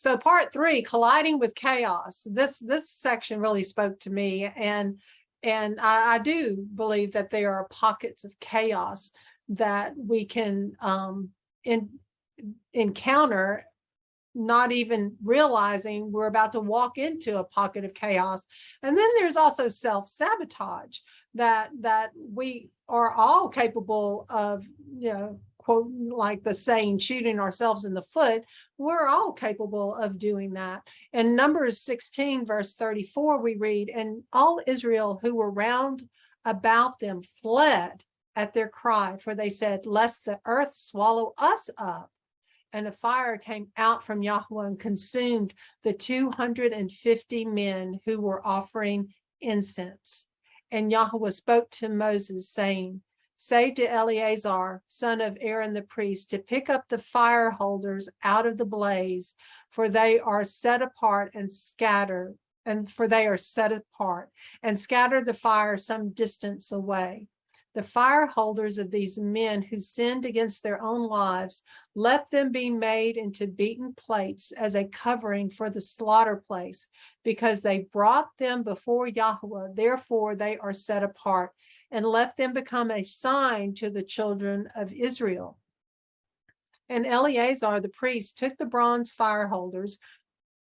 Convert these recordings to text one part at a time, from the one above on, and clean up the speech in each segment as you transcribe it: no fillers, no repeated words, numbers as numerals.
So part 3, colliding with chaos. This section really spoke to me, and I do believe that there are pockets of chaos that we can encounter, not even realizing we're about to walk into a pocket of chaos. And then there's also self-sabotage that we are all capable of, quote, like the saying, shooting ourselves in the foot. We're all capable of doing that. In Numbers 16, verse 34, we read, and all Israel who were round about them fled at their cry, for they said, lest the earth swallow us up. And a fire came out from Yahweh and consumed the 250 men who were offering incense. And Yahweh spoke to Moses, saying, say to Eleazar, son of Aaron the priest, to pick up the fire holders out of the blaze, for they are set apart and scatter, and scatter the fire some distance away. The fire holders of these men who sinned against their own lives, let them be made into beaten plates as a covering for the slaughter place, because they brought them before Yahweh. Therefore they are set apart, and let them become a sign to the children of Israel. And Eleazar the priest took the bronze fire holders,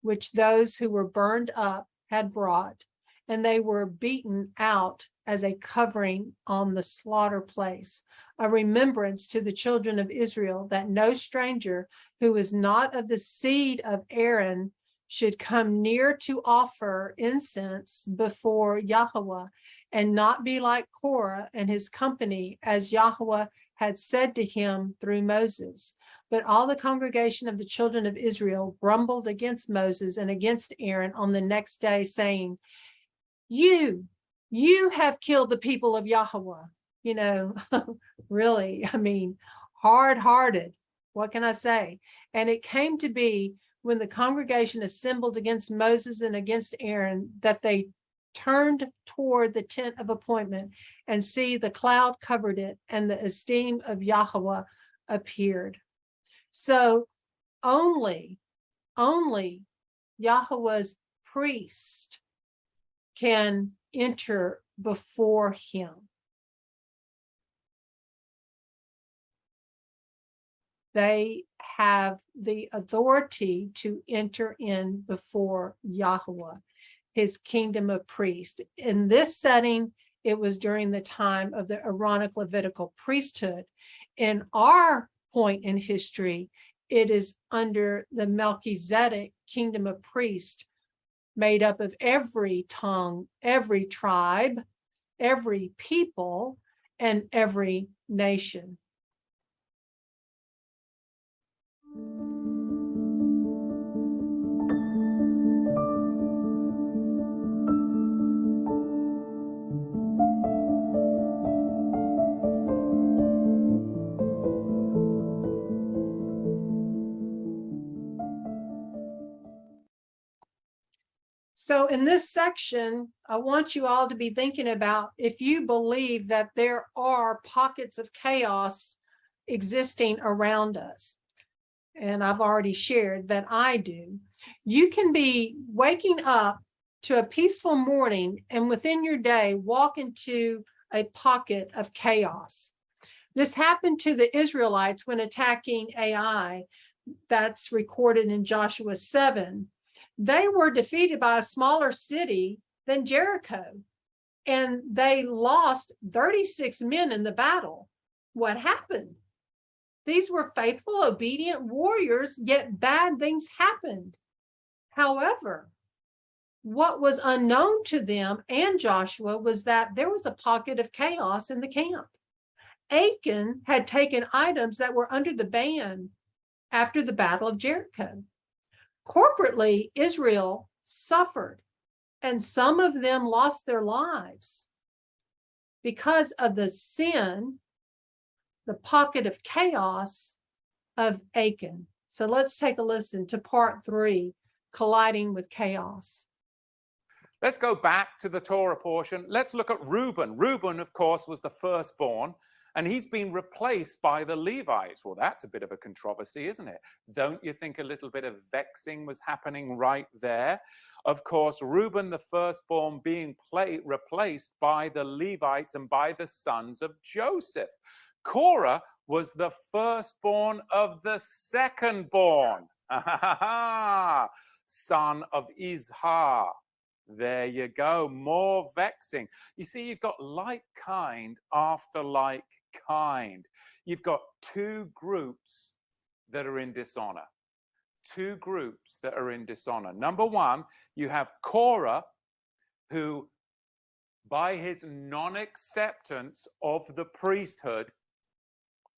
which those who were burned up had brought, and they were beaten out as a covering on the slaughter place, a remembrance to the children of Israel, that no stranger who is not of the seed of Aaron should come near to offer incense before Yahweh, and not be like Korah and his company, as Yahweh had said to him through Moses. But all the congregation of the children of Israel grumbled against Moses and against Aaron on the next day, saying, you have killed the people of Yahweh. Really, hard-hearted. What can I say? And it came to be, when the congregation assembled against Moses and against Aaron, that they turned toward the tent of appointment, and see, the cloud covered it, and the esteem of Yahweh appeared. So only Yahweh's priest can enter before him. They have the authority to enter in before Yahweh, his kingdom of priests. In this setting, it was during the time of the Aaronic Levitical priesthood. In our point in history, it is under the Melchizedek kingdom of priests, made up of every tongue, every tribe, every people, and every nation. So in this section, I want you all to be thinking about, if you believe that there are pockets of chaos existing around us, and I've already shared that I do, you can be waking up to a peaceful morning and within your day walk into a pocket of chaos. This happened to the Israelites when attacking Ai. That's recorded in Joshua 7. They were defeated by a smaller city than Jericho, and they lost 36 men in the battle. What happened? These were faithful, obedient warriors, yet bad things happened. However, what was unknown to them and Joshua was that there was a pocket of chaos in the camp. Achan had taken items that were under the ban after the Battle of Jericho. Corporately, Israel suffered, and some of them lost their lives because of the sin, the pocket of chaos of Achan. So let's take a listen to part 3, colliding with chaos. Let's go back to the Torah portion. Let's look at Reuben. Reuben, of course, was the firstborn. And he's been replaced by the Levites. Well, that's a bit of a controversy, isn't it? Don't you think a little bit of vexing was happening right there? Of course, Reuben, the firstborn, being replaced by the Levites and by the sons of Joseph. Korah was the firstborn of the secondborn, son of Izhar. There you go, more vexing. You see, you've got like kind after like kind. You've got two groups that are in dishonor. Two groups that are in dishonor. Number one, you have Korah, who by his non-acceptance of the priesthood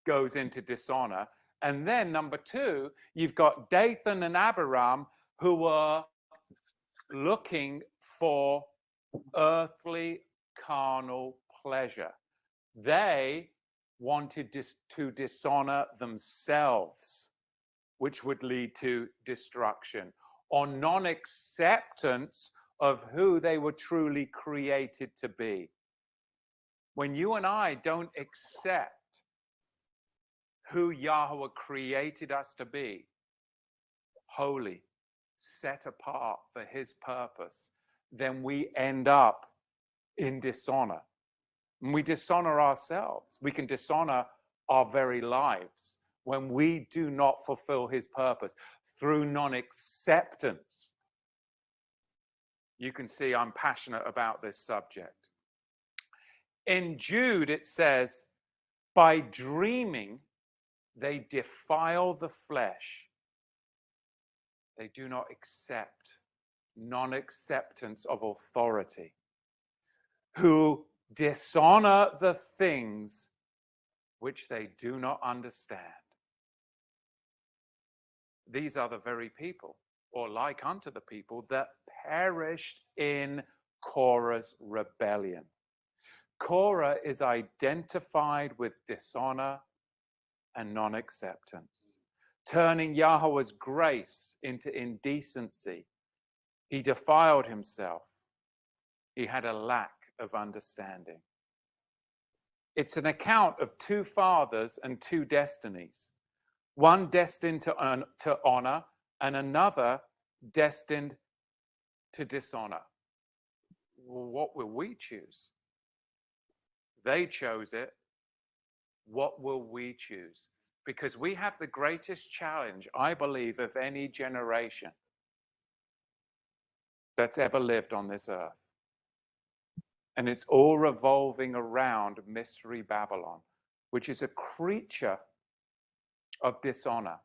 goes into dishonor. And then number two, you've got Dathan and Abiram, who were looking for earthly carnal pleasure. They wanted to dishonor themselves, which would lead to destruction, or non-acceptance of who they were truly created to be. When you and I don't accept who Yahweh created us to be, holy, set apart for his purpose, then we end up in dishonor. And we dishonor ourselves. We can dishonor our very lives when we do not fulfill his purpose through non-acceptance. You can see I'm passionate about this subject. In Jude, it says, by dreaming, they defile the flesh. They do not accept, non-acceptance of authority, who dishonor the things which they do not understand. These are the very people, or like unto the people, that perished in Korah's rebellion. Korah is identified with dishonor and non-acceptance, turning Yahweh's grace into indecency. He defiled himself. He had a lack of understanding. It's an account of two fathers and two destinies, one destined to honor and another destined to dishonor. Well, what will we choose? They chose it. What will we choose? Because we have the greatest challenge, I believe, of any generation that's ever lived on this earth. And it's all revolving around Mystery Babylon, which is a creature of dishonor.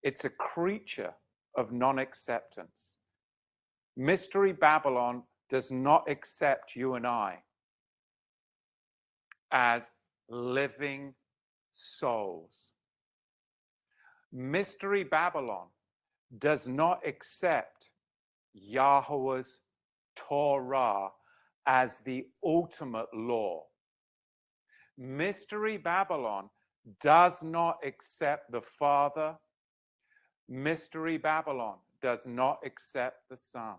It's a creature of non-acceptance. Mystery Babylon does not accept you and I as living souls. Mystery Babylon does not accept Yahweh's Torah as the ultimate law. Mystery Babylon does not accept the Father. Mystery Babylon does not accept the Son.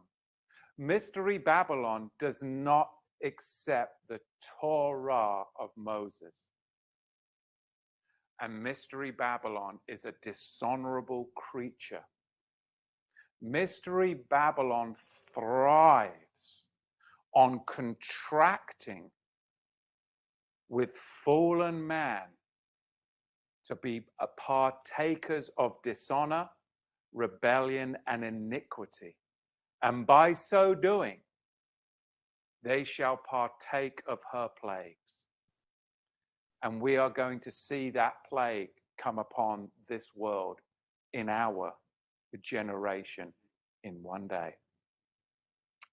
Mystery Babylon does not accept the Torah of Moses. And Mystery Babylon is a dishonorable creature. Mystery Babylon thrives on contracting with fallen man to be partakers of dishonor, rebellion, and iniquity. And by so doing, they shall partake of her plagues. And we are going to see that plague come upon this world in our generation in one day.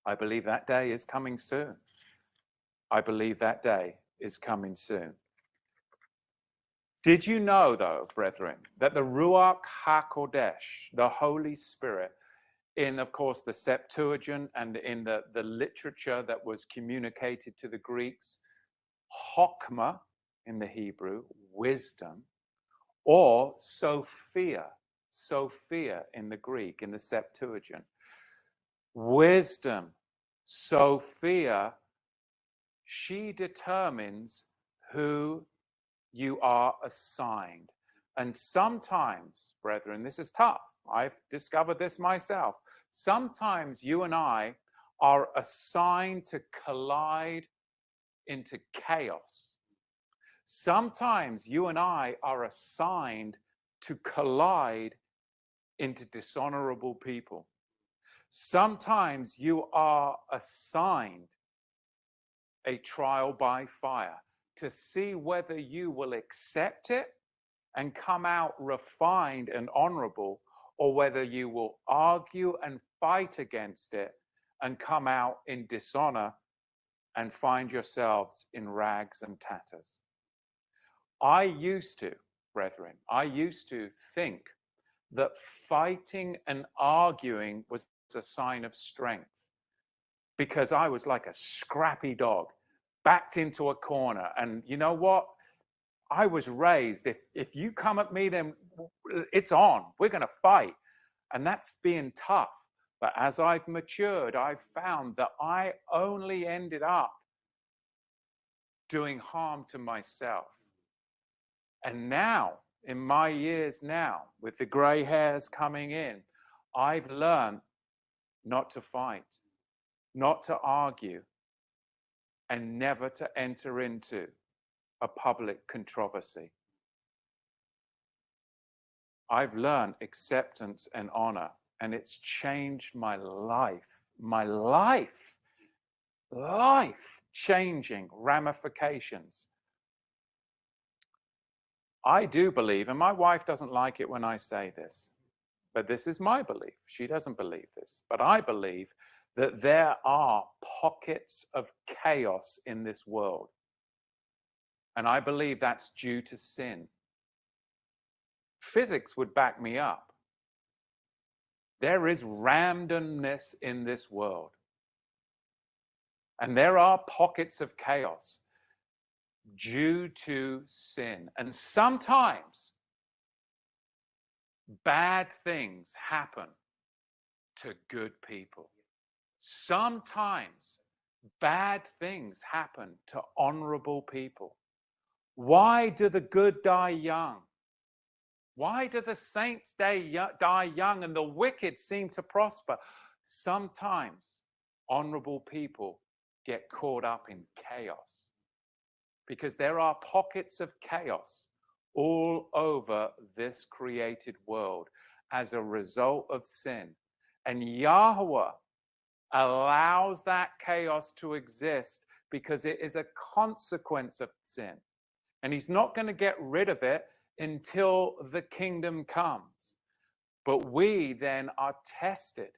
I believe that day is coming soon. I believe that day is coming soon. Did you know, though, brethren, that the Ruach HaKodesh, the Holy Spirit, in, of course, the Septuagint and in the literature that was communicated to the Greeks, Chokmah in the Hebrew, wisdom, or Sophia in the Greek, in the Septuagint. Wisdom, Sophia, she determines who you are assigned. And sometimes, brethren, this is tough. I've discovered this myself. Sometimes you and I are assigned to collide into chaos. Sometimes you and I are assigned to collide into dishonorable people. Sometimes you are assigned a trial by fire to see whether you will accept it and come out refined and honorable, or whether you will argue and fight against it and come out in dishonor and find yourselves in rags and tatters. I used to, brethren, I used to think that fighting and arguing was a sign of strength, because I was like a scrappy dog backed into a corner. And you know what? I was raised, if you come at me, then it's on. We're going to fight. And that's being tough. But as I've matured, I've found that I only ended up doing harm to myself. And now, in my years now, with the gray hairs coming in, I've learned not to fight, not to argue, and never to enter into a public controversy. I've learned acceptance and honor, and it's changed my life changing ramifications. I do believe, and my wife doesn't like it when I say this, but this is my belief. She doesn't believe this, but I believe that there are pockets of chaos in this world. And I believe that's due to sin. Physics would back me up. There is randomness in this world. And there are pockets of chaos due to sin. And sometimes bad things happen to good people. Sometimes bad things happen to honorable people. Why do the good die young? Why do the saints die young and the wicked seem to prosper? Sometimes honorable people get caught up in chaos, because there are pockets of chaos all over this created world as a result of sin. And Yahweh allows that chaos to exist because it is a consequence of sin. And he's not going to get rid of it until the kingdom comes. But we then are tested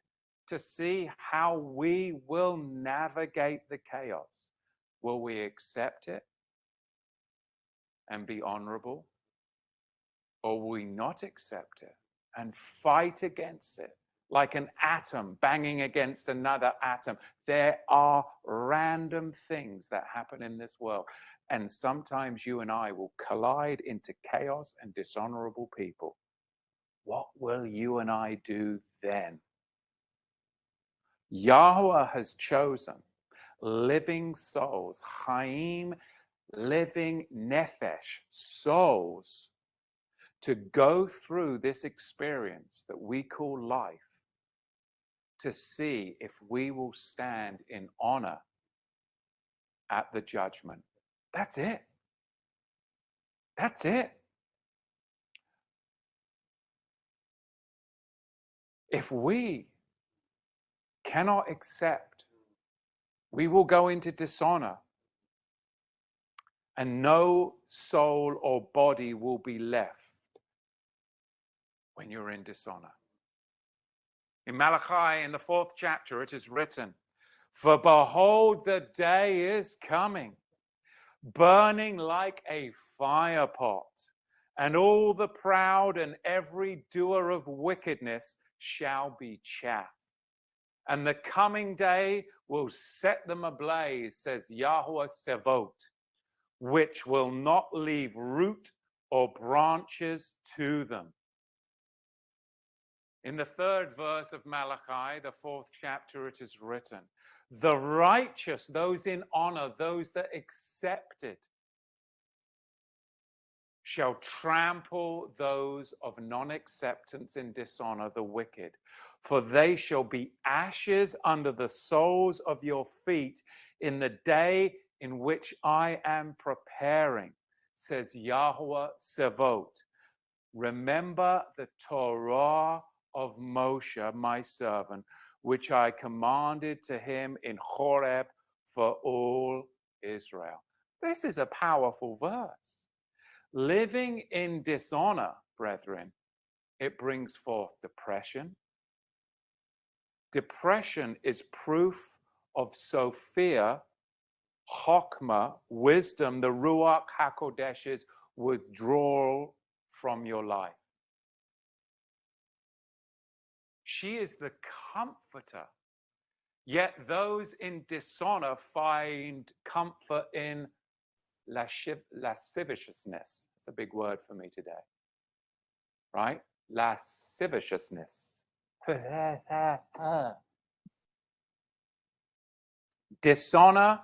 to see how we will navigate the chaos. Will we accept it and be honorable? Or will we not accept it and fight against it like an atom banging against another atom? There are random things that happen in this world. And sometimes you and I will collide into chaos and dishonorable people. What will you and I do then? Yahweh has chosen living souls, Chaim, living nephesh, souls, to go through this experience that we call life, to see if we will stand in honor at the judgment. That's it. That's it. If we cannot accept, we will go into dishonor, and no soul or body will be left when you're in dishonor. In Malachi, in the 4th chapter, it is written, "For behold, the day is coming, burning like a fire pot, and all the proud and every doer of wickedness shall be chaff. And the coming day will set them ablaze, says Yahweh Sevot, which will not leave root or branches to them." In the 3rd verse of Malachi, the 4th chapter, it is written, "The righteous, those in honor, those that accepted shall trample those of non-acceptance and dishonor, the wicked. For they shall be ashes under the soles of your feet in the day in which I am preparing, says Yahweh Sevot. Remember the Torah of Moshe, my servant, which I commanded to him in Horeb for all Israel. This is a powerful verse. Living in dishonor, brethren, it brings forth depression. Depression is proof of Sophia, Chokmah, wisdom, the Ruach HaKodesh's withdrawal from your life. She is the comforter. Yet those in dishonor find comfort in lasciviousness. It's a big word for me today. Right? Lasciviousness. Dishonor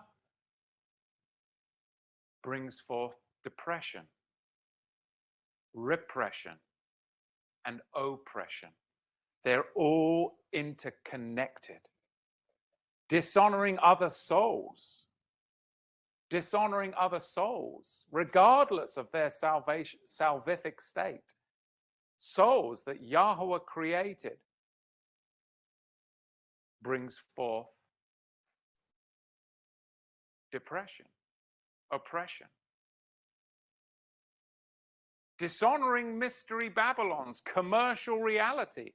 brings forth depression, repression, and oppression. They're all interconnected. Dishonoring other souls, regardless of their salvific state, souls that Yahweh created, brings forth depression, oppression. Dishonoring mystery Babylon's commercial reality,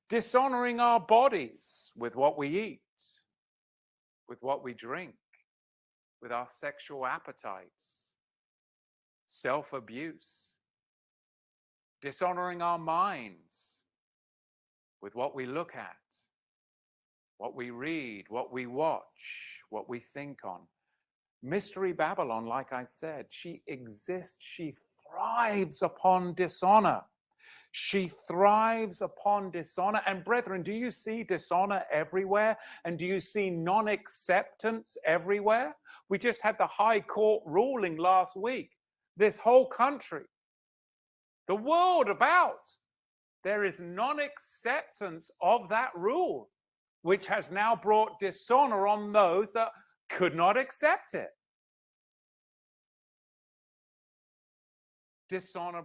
dishonoring our bodies with what we eat, with what we drink, with our sexual appetites, self-abuse, dishonoring our minds with what we look at, what we read, what we watch, what we think on. Mystery Babylon, like I said, she exists, she thrives upon dishonor. She thrives upon dishonor. And brethren, do you see dishonor everywhere? And do you see non-acceptance everywhere? We just had the High Court ruling last week. This whole country, the world about, there is non-acceptance of that rule, which has now brought dishonor on those that could not accept it. Dishonor,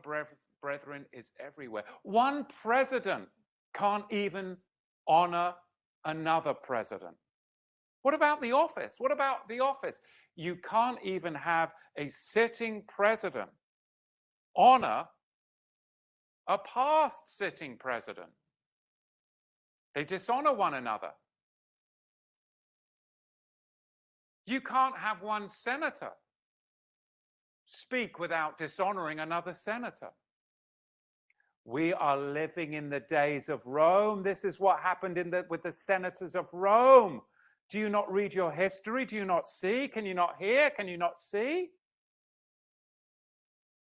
brethren, is everywhere. One president can't even honor another president. What about the office? What about the office? You can't even have a sitting president honor a past sitting president. They dishonor one another. You can't have one senator speak without dishonoring another senator. We are living in the days of Rome. This is what happened with the senators of Rome. Do you not read your history? Do you not see? Can you not hear? Can you not see?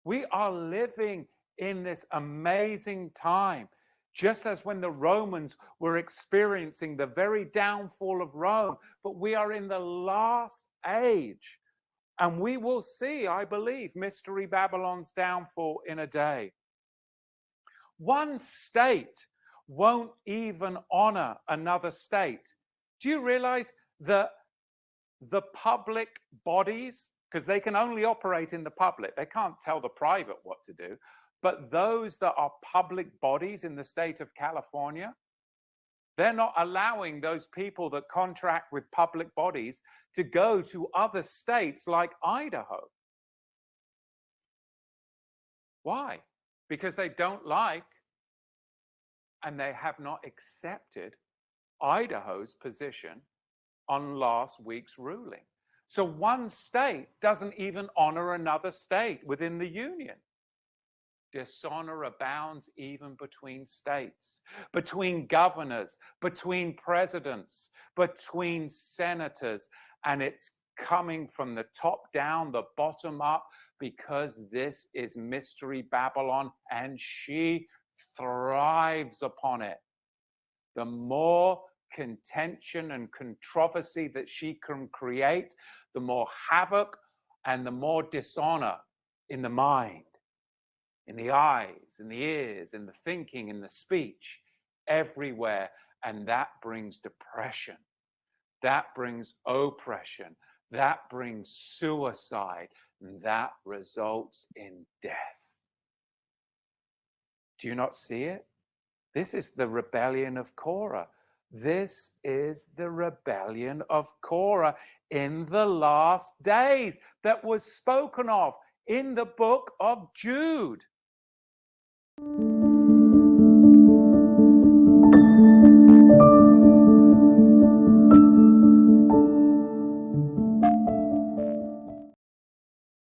We are living in this amazing time, just as when the Romans were experiencing the very downfall of Rome. But we are in the last age, and we will see, I believe, Mystery Babylon's downfall in a day. One state won't even honor another state. Do you realize that the public bodies, because they can only operate in the public, they can't tell the private what to do, but those that are public bodies in the state of California, they're not allowing those people that contract with public bodies to go to other states like Idaho. Why? Because they don't like and they have not accepted Idaho's position on last week's ruling. So one state doesn't even honor another state within the union. Dishonor abounds even between states, between governors, between presidents, between senators, and it's coming from the top down, the bottom up, because this is Mystery Babylon, and she thrives upon it. The more contention and controversy that she can create, the more havoc and the more dishonor in the mind. in the eyes, in the ears, in the thinking, in the speech, everywhere. And that brings depression. That brings oppression. That brings suicide. And that results in death. Do you not see it? This is the rebellion of Korah. This is the rebellion of Korah in the last days that was spoken of in the book of Jude.